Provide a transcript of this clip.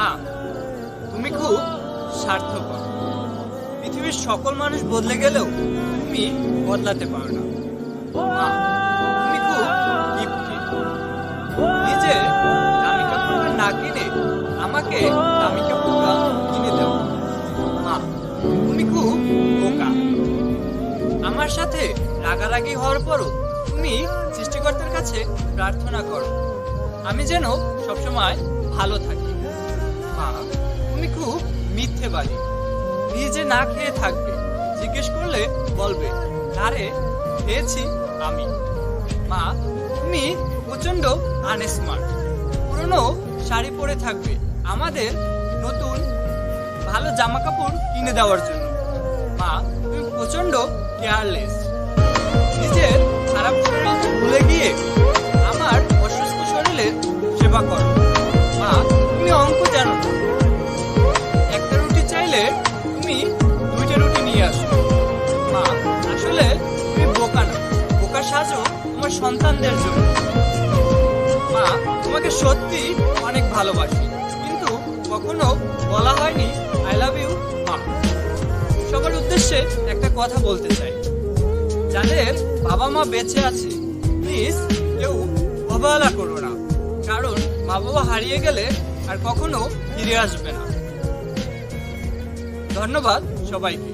মা, তুমি খুব স্বার্থপর। পৃথিবীর সকল মানুষ বদলে গেলেও তুমি বদলাতে পারো না। মা, তুমি খুব কিপটে। নিজে দামি কাপড় না কিনে আমাকে দামি কাপড় কিনে দাও। মা, তুমি খুব বোকা। আমার সাথে রাগারাগি হওয়ার পরও তুমি সৃষ্টিকর্তার কাছে প্রার্থনা করো আমি যেন সবসময় ভালো থাকি। মা, তুমি খুব মিথ্যেবাদী। নিজে না খেয়ে থাকবে, জিজ্ঞেস করলে বলবে আরে খেয়েছি আমি। মা, তুমি প্রচন্ড আনস্মার্ট। পুরনো শাড়ি পরে থাকবে আমাদের নতুন ভালো জামা কাপড় কিনে দেওয়ার জন্য। মা, তুমি প্রচন্ড কেয়ারলেস। নিজের খারাপ শরীরকে ভুলে গিয়ে আমার অসুস্থ শরীরের সেবা করো। মা, তুমি অঙ্ক জানো না। একটা রুটি চাইলে তুমি দুইটা রুটি নিয়ে আসো। মা, আসলে তুমি বোকা না, বোকা সাজো তোমার সন্তানদের জন্য। মা, তোমাকে সত্যি অনেক ভালোবাসি, কিন্তু কখনো বলা হয়নি আই লাভ ইউ মা। সবার উদ্দেশ্যে একটা কথা বলতে চাই, যাদের বাবা মা বেঁচে আছে প্লিজ কেউ অবহেলা করো না, কারণ মা বাবা হারিয়ে গেলে আর কখনো ফিরে আসবে না। ধন্যবাদ সবাইকে।